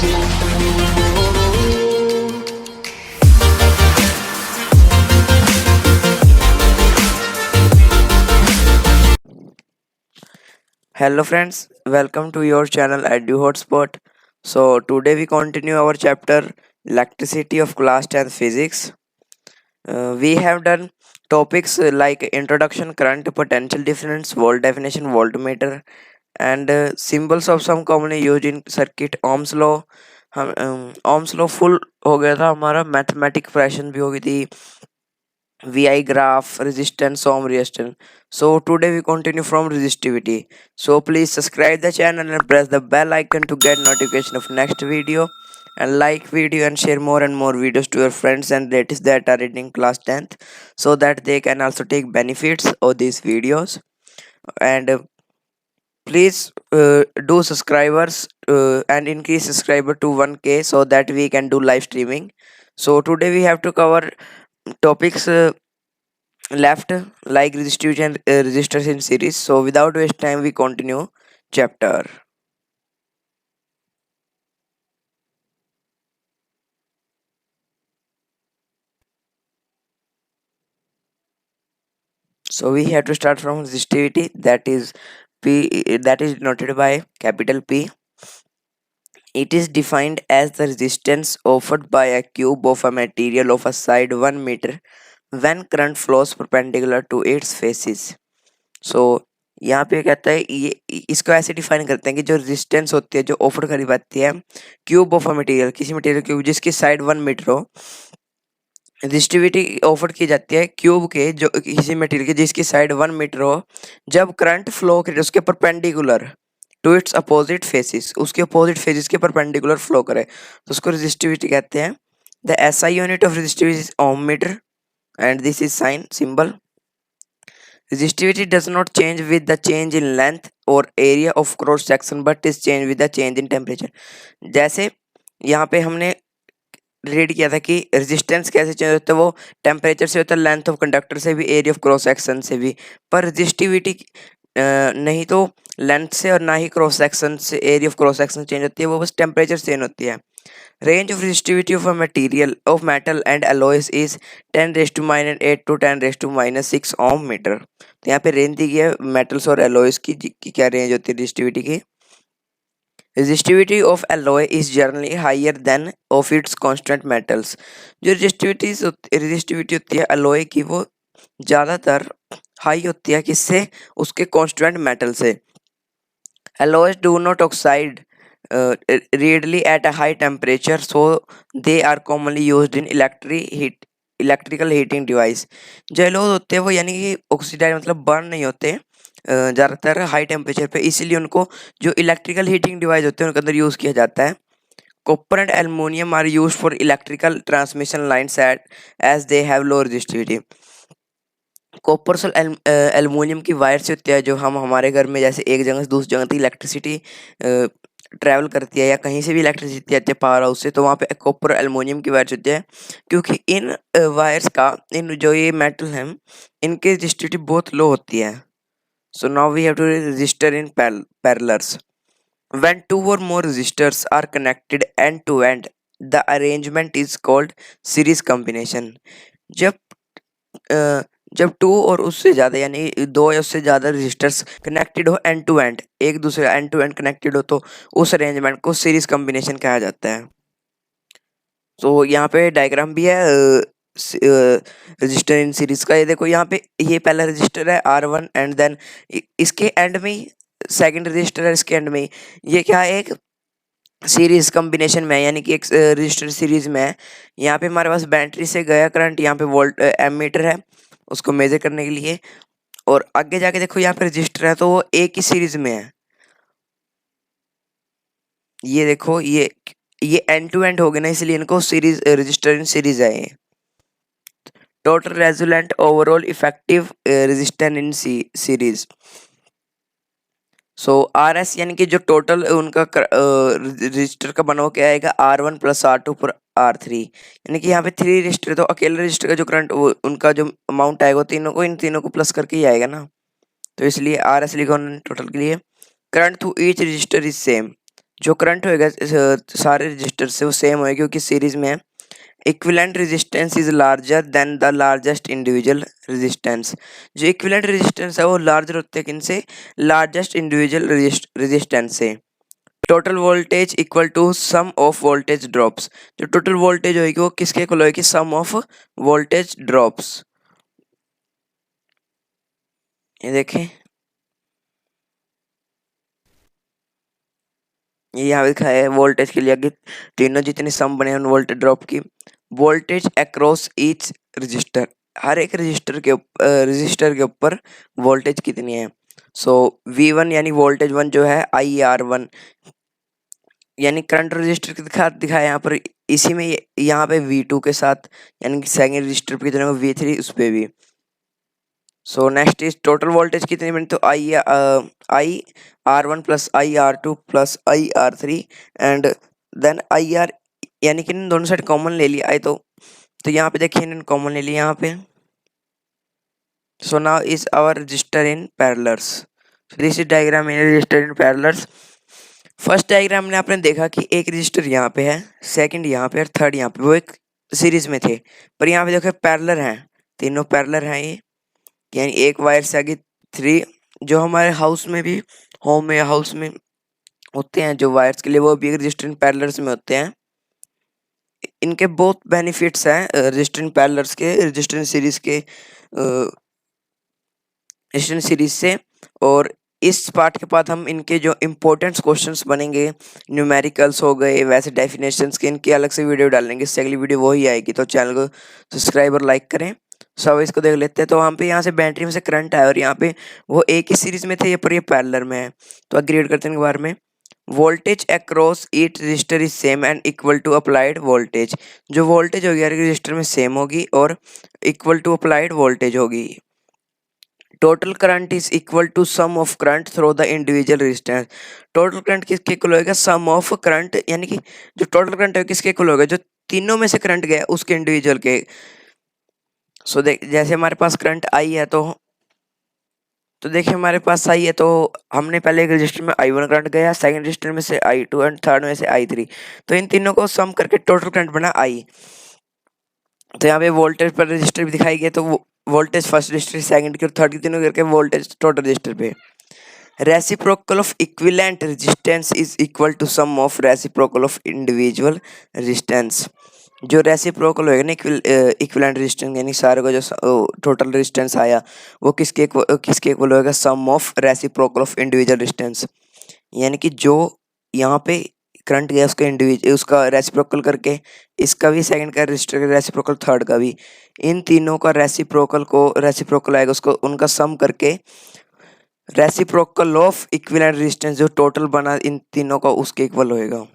Hello friends, welcome to your channel Edu Hotspot. So today we continue our chapter Electricity of Class 10 Physics. We have done topics like introduction, current, potential difference, volt definition, voltmeter, and symbols of some commonly used in circuit. Ohm's law. हम Ohm's law full हो गया था हमारा, mathematic fraction भी हो गई थी, VI graph, resistance, ohm resistance. So today we continue from resistivity. So please subscribe the channel and press the bell icon to get notification of next video. And like video and share more and more videos to your friends and relatives that are in class 10th, so that they can also take benefits of these videos. And please do subscribers and increase subscriber to 1k so that we can do live streaming. So today we have to cover topics left like resistors and resistors in series. So without waste time we continue chapter. So we have to start from resistivity, that is P, that is denoted by capital P. It is defined as the resistance offered by a cube of a material of a side 1 meter when current flows perpendicular to its faces. So यहाँ पे कहता है ये इसको ऐसे define करते हैं कि जो रेजिस्टेंस होती है जो ऑफर करी जाती है क्यूब ऑफ अ मटेरियल, किसी मटेरियल क्यूब जिसकी साइड 1 मीटर हो, रेजिस्टिविटी ऑफर की जाती है क्यूब के जो किसी मटेरियल की जिसकी साइड 1 मीटर हो जब करंट फ्लो करे उसके perpendicular to its opposite faces, उसके अपोजिट फेसिस के परपेंडिकुलर फ्लो करे तो उसको रेजिस्टिविटी कहते हैं. The SI unit of resistivity is ohm metre and this is sign symbol. Resistivity does not change with the change in length or area of cross section but is changed with the change in temperature. जैसे यहाँ पे हमने read किया था कि resistance कैसे change होता है, वो टेम्परेचर से होता है, लेंथ ऑफ कंडक्टर से भी, एरिया ऑफ क्रॉस सेक्शन से भी. पर रेजिस्टिविटी नहीं तो लेंथ से और ना ही क्रॉस सेक्शन से area of cross section change होती है, वो बस टेम्परेचर चेंज होती है. Range of resistivity of a material of metal and alloys is 10 raised to minus 8 to 10 raised to minus 6 ohm meter. तो यहाँ पे रेंज दी गई है मेटल्स और एलॉयज की क्या रेंज होती है रेजिस्टिविटी की. Resistivity of alloy is generally higher than of its constant metals. जो रेजिस्टिविटी होती है alloy की वो ज़्यादातर हाई होती है किससे, उसके constant metal से. Alloys do not oxide readily at a high temperature, so they are commonly used in electrical heating device. जो एलोज होते हैं वो यानी कि ऑक्सीडाइज मतलब बर्न नहीं होते ज़्यादातर हाई टेम्परेचर पे, इसीलिए उनको जो इलेक्ट्रिकल हीटिंग डिवाइस होते हैं उनके अंदर यूज़ किया जाता है. Copper and aluminium are use for electrical transmission lines as they have low resistivity. Copper और एल्युमिनियम की वायर से होती है जो हम हमारे घर में जैसे एक जगह से दूसरी जगह तक इलेक्ट्रिसिटी ट्रैवल करती है या कहीं से भी इलेक्ट्रिसिटी आती है पावर हाउस से, तो वहाँ पे कॉपर एल्युमिनियम की वायर होती है. क्योंकि इन वायर्स का इन जो ये मेटल हैं इनकी रेजिस्टिविटी बहुत लो होती है. So now we have to resistor in parallels. When two or more resistors are connected end to end, the arrangement is called series combination. जब जब टू और उससे ज़्यादा यानी दो या उससे ज़्यादा रजिस्टर्स कनेक्टेड हो एंड टू एंड, एक दूसरे एंड टू एंड कनेक्टेड हो, तो उस अरेंजमेंट को सीरीज कॉम्बिनेशन कहा जाता है. तो यहाँ पे डायग्राम भी है रजिस्टर इन सीरीज का. ये देखो यहाँ पे ये पहला रजिस्टर है R1 एंड देन इसके एंड में ही सेकंड रजिस्टर है, इसके एंड में ये क्या है, एक सीरीज कॉम्बिनेशन में, यानी कि एक रजिस्टर सीरीज में है. यहाँ पे हमारे पास बैटरी से गया करंट, यहाँ पे वोल्ट एमीटर है उसको मेजर करने के लिए, और आगे जाके देखो यहाँ पे रजिस्टर है तो वो एक ही सीरीज में है. ये देखो ये एंड टू एंड हो गए ना, इसलिए इनको सीरीज रजिस्टर इन सीरीज है. ये total resultant overall effective resistance in series. So R S यानी कि जो टोटल उनका रजिस्टर का बना हुआ क्या आएगा, R1 प्लस R2 पर R3, यानी कि यहाँ पे 3 रजिस्टर, तो अकेले रजिस्टर का जो करंट उनका जो अमाउंट आएगा तीनों को इन तीनों को प्लस करके ही आएगा ना, तो इसलिए आर एस लिखा उन्होंने टोटल के लिए. Current through each resistor is same. जो करंट होएगा सारे रजिस्टर से वो सेम होएगा क्योंकि सीरीज में है। Equivalent resistance is larger than the largest individual resistance. जो इक्विवेलेंट रेजिस्टेंस है वो लार्जर होते हैं किनसे, लार्जेस्ट इंडिविजुअल रेजिस्टेंस से। Total voltage equal to sum of voltage drops. जो टोटल वोल्टेज होगी वो किसके इक्वल होगी, सम ऑफ वोल्टेज ड्रॉप्स। ये देखें, ये यहाँ पे दिखा है वोल्टेज के लिए आगे तीनों जितनी सम बने हैं उन वोल्टेज ड्रॉप की। वोल्टेज अक्रॉस ईच रजिस्टर, हर एक रजिस्टर के ऊपर वोल्टेज कितनी है। सो V1 यानी वोल्टेज 1 जो है IR1 यानी करंट रजिस्टर के दिखाया यहाँ पर, इसी में यहाँ पे V2 के साथ यानी कि सेकंड रजिस्टर पे कितने V3 उस पे भी। So next is total voltage कितनी बनी, तो IR1 plus IR2 plus IR3 and then IR, यानी कि इन दोनों साइड कॉमन ले लिया। तो यहाँ पे देखिए इन्होंने कॉमन ले लिया यहाँ पे। So now is our resistor in parallels. This is diagram in resistor in parallels. First diagram में आपने देखा कि एक रजिस्टर यहाँ पे है, सेकंड यहाँ पे और थर्ड यहाँ पे, वो एक सीरीज में थे। पर यहाँ पे देखो पैरेलल हैं, तीनों पैरेलल हैं ये, यानी एक वायर से आगे 3। जो हमारे हाउस में भी, होम में हाउस में होते हैं जो वायर्स के लिए, वो भी एक रजिस्टर इन पैरेलल्स में होते हैं। इनके बहुत बेनिफिट्स हैं रजिस्टर इन पैरेलल्स के, रजिस्टर इन सीरीज के, रजिस्टर इन सीरीज से। और इस पार्ट के बाद हम इनके जो इम्पोर्टेंट क्वेश्चंस बनेंगे, न्यूमेरिकल्स हो गए, वैसे डेफिनेशंस के, इनकी अलग से वीडियो डालेंगे। इससे अगली वीडियो वही आएगी, तो चैनल को सब्सक्राइब और लाइक करें। सब इसको देख लेते हैं। तो वहाँ पे यहाँ से बैटरी में से करंट आया और यहाँ पे वो एक ही सीरीज में थे, ये पर ये पैरेलल में है। तो अग्रीड करते हैं इनके बारे में। Voltage across each resistor is same and equal to applied voltage. जो वोल्टेज होगी हर रजिस्टर में सेम होगी और इक्वल टू अप्लाइड वोल्टेज होगी। Total current is equal to sum of current through the individual resistance. Total current किसके equal होगा, sum of current, यानी कि जो टोटल करंट है किसके इक्वल होगा, जो तीनों में से करंट गया उसके इंडिविजुअल के। सो देख, जैसे हमारे पास करंट आई है तो देखिए हमारे पास आई है, तो हमने पहले एक रजिस्टर में I1 करंट गया, सेकंड रजिस्टर में से I2 एंड थर्ड में से I3। तो इन तीनों को सम करके टोटल करंट बना I। तो यहाँ पे वोल्टेज पर रजिस्टर भी दिखाई गया, तो वोल्टेज फर्स्ट रजिस्टर, सेकंड की और थर्ड की, तीनों करके वोल्टेज टोटल रजिस्टर पे। Reciprocal of equivalent resistance is equal to sum of reciprocal of individual resistance. जो रेसिप्रोकल होएगा ना इक्विवेलेंट रेजिस्टेंस, यानी सारे को जो टोटल रेजिस्टेंस आया वो किसके इक्वल होएगा, sum of reciprocal of individual resistance. यानी कि जो यहाँ पे करंट गया उसका इंडिविजुअल, उसका रेसिप्रोकल करके इसका भी सेकंड का रजिस्टर का रेसिप्रोकल, थर्ड का भी, इन तीनों का रेसिप्रोकल आएगा उसको, उनका सम करके रेसिप्रोकल ऑफ इक्विवेलेंट रेजिस्टेंस जो टोटल बना इन तीनों का उसके इक्वल होएगा।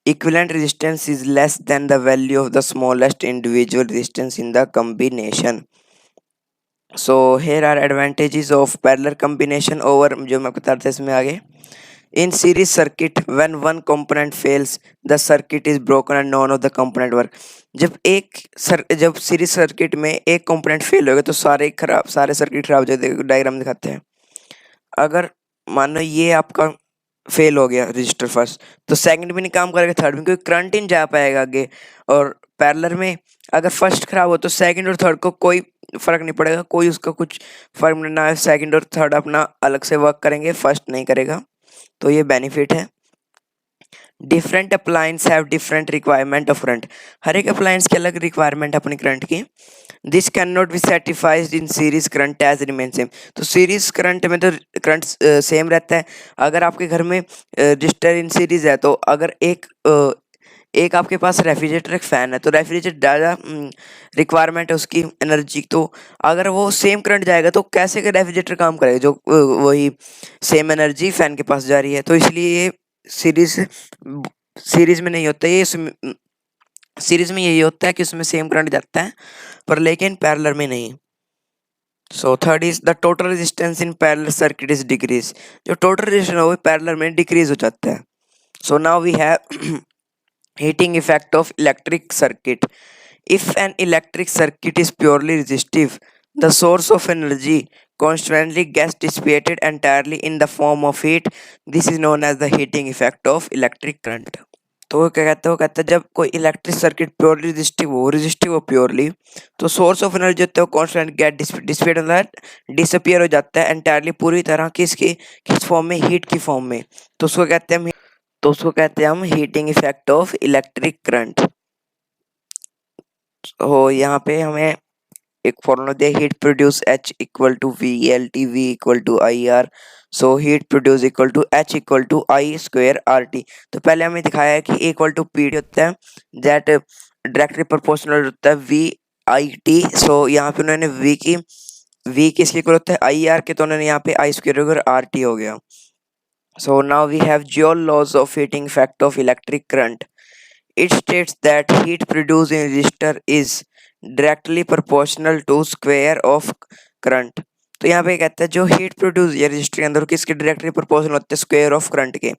Equivalent resistance is less than the value of the smallest individual resistance in the combination. So here are advantages of parallel combination over, जो मैं बता रहा था इसमें आगे। In series circuit, when one component fails, the circuit is broken and none of the component work. जब series circuit में एक कंपोनेंट फेल होगा तो सारे सर्किट खराब हो जाते हैं। डायग्राम दिखाते हैं। अगर मान लो ये आपका फेल हो गया रजिस्टर फर्स्ट, तो सेकंड भी नहीं काम करेगा, थर्ड में, क्योंकि करंट ही नहीं जा पाएगा आगे। और पैरेलल में अगर फर्स्ट खराब हो तो सेकंड और थर्ड को कोई फर्क नहीं पड़ेगा, कोई उसका कुछ फर्क नहीं ना है। सेकंड और थर्ड अपना अलग से वर्क करेंगे, फर्स्ट नहीं करेगा। तो ये बेनिफिट है। Different appliance have different requirement of current. हर एक अप्लायंस की अलग रिक्वायरमेंट अपनी करंट की। This can not be satisfied in series current as remain same. तो सीरीज करंट में तो करंट सेम रहता है। अगर आपके घर में रजिस्टर इन सीरीज है, तो अगर एक आपके पास रेफ्रिजरेटर एक फैन है, तो रेफ्रिजरेटर ज़्यादा रिक्वायरमेंट है उसकी एनर्जी। तो अगर वो सेम करंट जाएगा तो कैसे का रेफ्रिजरेटर काम करेगा, जो वही सेम एनर्जी फैन के पास जा रही है। तो इसलिए ये सीरीज में नहीं होता, ये सीरीज में यही होता है कि उसमें सेम करंट जाता है, पर लेकिन पैरेलल में नहीं। So third is the total resistance in parallel circuit is decrease. जो टोटल रेजिस्टेंस है वो पैरेलल में डिक्रीज हो जाता है। So now we have heating effect of electric circuit. If an electric circuit is purely resistive, The source of energy constantly gets dissipated entirely in the form of heat. This is known as the heating effect of electric current. तो वो क्या कहते हैं, वो कहते हैं जब कोई इलेक्ट्रिक सर्किट प्योरली रेजिस्टिव हो प्योरली, तो सोर्स ऑफ एनर्जी होता है वो कॉन्स्टेंट गेट डिसिपेट होता है, डिसअपियर हो जाता है एंटायरली पूरी तरह किस फॉर्म में, हीट की फॉर्म में। तो उसको कहते हैं हम heating effect of electric current. तो यहाँ पे हमें एक फॉर्मूला दिया, heat produce H equal to V L T, V equal to I R. So heat produce equal to H equal to I square R T. तो पहले हमें दिखाया है कि इक्वल टू पी होता है, दैट डायरेक्टली प्रोपोर्शनल होता है वी आई टी। सो यहाँ पे उन्होंने वी किसके इक्वल होता है, आई आर के, तो उन्होंने यहाँ पे आई स्क्वायर आर टी हो गया। So now we have Joule laws of heating effect of electric current. It states that heat produced in resistor is directly proportional to square of current. तो यहाँ पे कहता है जो हीट प्रोड्यूस या register के अंदर किसके डायरेक्टली प्रोपोर्शनल होते हैं, स्क्वायर ऑफ करंट के।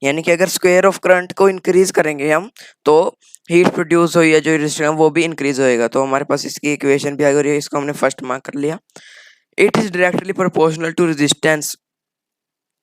यानी कि अगर स्क्वायर ऑफ करंट को इंक्रीज करेंगे हम, तो हीट प्रोड्यूस हो या जो रजिस्टर है वो भी इंक्रीज होएगा। तो हमारे पास इसकी इक्वेशन भी आ गई, इसको हमने फर्स्ट मार्क कर लिया। It is directly proportional to resistance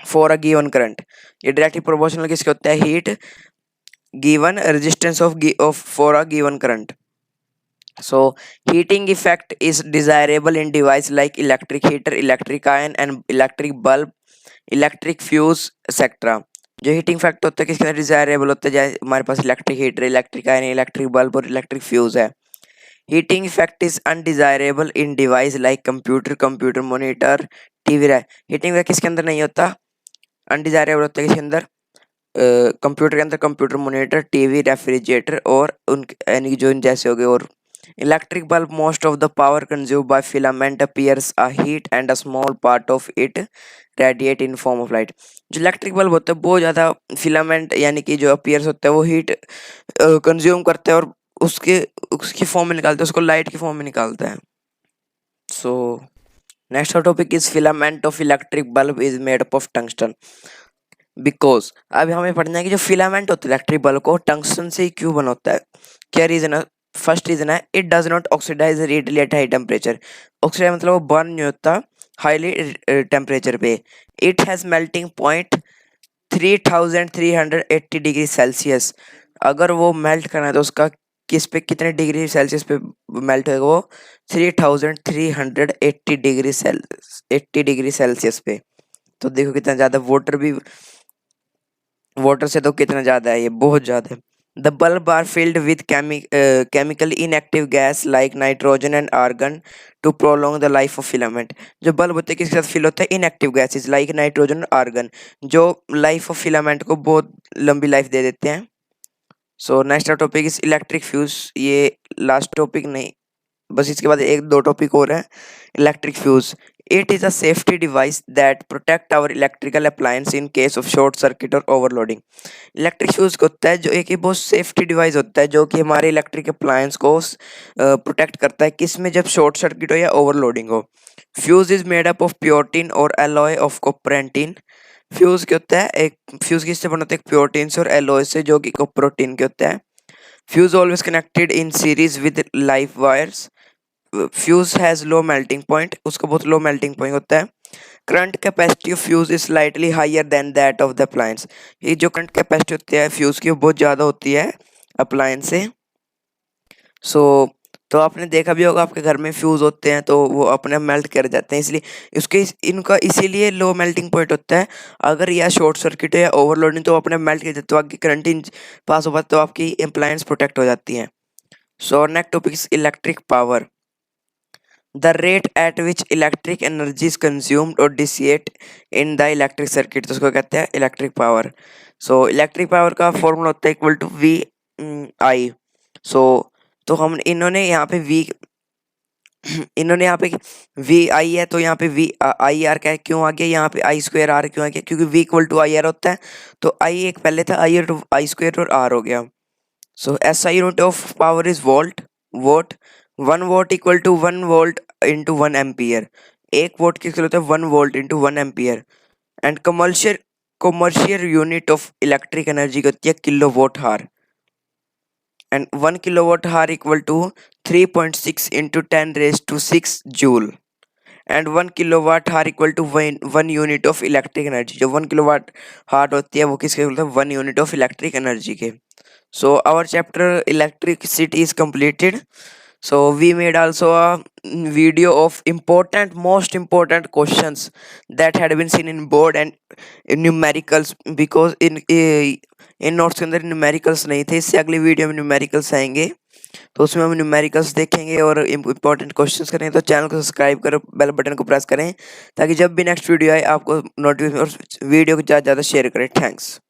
for a given current. ये डायरेक्टली प्रोपोर्शनल किसके होता है, heat given resistance of for a given current. So heating effect is desirable in device like electric heater, electric iron and electric bulb, electric fuse etc. जो heating fact होता है किसके अंदर desirable होता है, जैसे हमारे पास electric heater, electric iron, electric bulb और इलेक्ट्रिक फ्यूज है। Heating effect is undesirable in device like computer monitor, TV. Heating effect किसके अंदर नहीं होता, अनडिजायरेबल होता है किसके अंदर, कंप्यूटर के अंदर कंप्यूटर मॉनिटर, टीवी, रेफ्रिजरेटर और उन यानी जो इन जैसे हो गए। और electric bulb most of the power consume by filament appears a heat and a small part of it radiate in form of light. जो इलेक्ट्रिक बल्ब होता है बहुत ज़्यादा फिलामेंट यानी कि जो अपीयर्स होता है वो हीट कंज्यूम करता है और उसके उसकी फॉर्म में निकालता है, उसको लाइट की फॉर्म में निकालता है। सो next topic is filament of electric bulb is made up of tungsten. Because अब हमें पढ़ना है कि जो फिलामेंट होता है इलेक्ट्रिक बल्ब को टंगस्टन से ही क्यों बना होता है। क्या रीजन है, फर्स्ट रीजन है it does not oxidise readily at high temperature. Oxidise मतलब वो बर्न नहीं होता हाईली टेम्परेचर पे। It has melting point 3380 degree Celsius. अगर वो मेल्ट करना है तो उसका किस पे, कितने डिग्री सेल्सियस पे मेल्ट होगा वो, 3380 डिग्री 80 डिग्री सेल्सियस पे। तो देखो कितना ज्यादा, वाटर से तो कितना ज्यादा है, ये बहुत ज्यादा है। The bulb are filled with chemical inactive gas like nitrogen and argon to prolong the life of filament. जो बल्ब होते हैं किसके साथ फिल होता है, इनएक्टिव गैसेस लाइक नाइट्रोजन और आर्गन, जो लाइफ ऑफ फिलामेंट को बहुत लंबी लाइफ दे देते हैं। So next topic is electric fuse. ये लास्ट टॉपिक नहीं, बस इसके बाद एक दो टॉपिक और है। Electric fuse, it is a safety device that protect our electrical appliance in case of short circuit और ओवरलोडिंग। इलेक्ट्रिक फ्यूज होता है जो एक ही बहुत सेफ्टी डिवाइस होता है जो कि हमारे इलेक्ट्रिक अप्लायंस को प्रोटेक्ट करता है, किस में, जब शॉर्ट सर्किट हो या ओवरलोडिंग हो। Fuse is made up of pure tin और एलॉय ऑफ कॉपरेंटिन। फ्यूज क्या होता है, एक फ्यूज किससे बना होता है, प्योरटिन से और एलॉय से जो कि कॉपरोटीन के होता है। Fuse always connected in series with live wires. Fuse has low melting point, उसका बहुत लो मेल्टिंग पॉइंट होता है। Current capacity of fuse is slightly higher than that of the appliance. ये जो करंट कैपेसिटी होती है फ्यूज की वो बहुत ज़्यादा होती है अप्लायंस से। सो तो आपने देखा भी होगा आपके घर में फ्यूज होते हैं तो वो अपने मेल्ट कर जाते हैं, इसलिए इनका इसीलिए लो मेल्टिंग पॉइंट होता है। अगर यह शॉर्ट सर्किट है या ओवरलोडिंग तो अपने मेल्ट कर जाते, तो आपकी करंट इन पास हो पाता तो आपकी अप्लायंस प्रोटेक्ट हो जाती हैं। So next topic is electric power. The rate at which electric energy is consumed or dissipate in the electric circuit, तो उसको कहते हैं electric power. So electric power का फॉर्मूला होता है इक्वल टू वी आई। सो तो हम इन्होंने यहाँ पे वी आई है, तो यहाँ पे वी आई आर का क्यों आ गया, यहाँ पे आई स्क्वायर आर क्यों आ गया, क्योंकि V equal to I R होता है, तो आई एक पहले था, आई स्क्वायर और आर हो गया। So S I unit of power is watt. 1 watt equal to 1 volt into 1 ampere. 1 watt किसके होता है, 1 volt into 1 ampere. And commercial unit of electric energy की होती है kilo watt hour. and 1 kilowatt hour equal to 3.6 into 10 raised to 6 joule, and 1 kilowatt hour equal to 1 unit of electric energy. जो 1 kilowatt हार होती है वो किसके बोलते हैं, 1 यूनिट ऑफ इलेक्ट्रिक एनर्जी के। So our chapter electricity is completed. So we made also a video of most important questions that had been seen in board and in numericals, because in notes के अंदर numericals नहीं थे। इससे अगली video में numericals आएंगे, तो उसमें हम न्यूमेरिकल्स देखेंगे और इंपॉर्टेंट क्वेश्चंस करेंगे। तो चैनल को सब्सक्राइब करो, बेल बटन को प्रेस करें ताकि जब भी नेक्स्ट वीडियो आए आपको नोटिफिकेशन, और वीडियो को ज़्यादा से ज़्यादा शेयर करें। थैंक्स।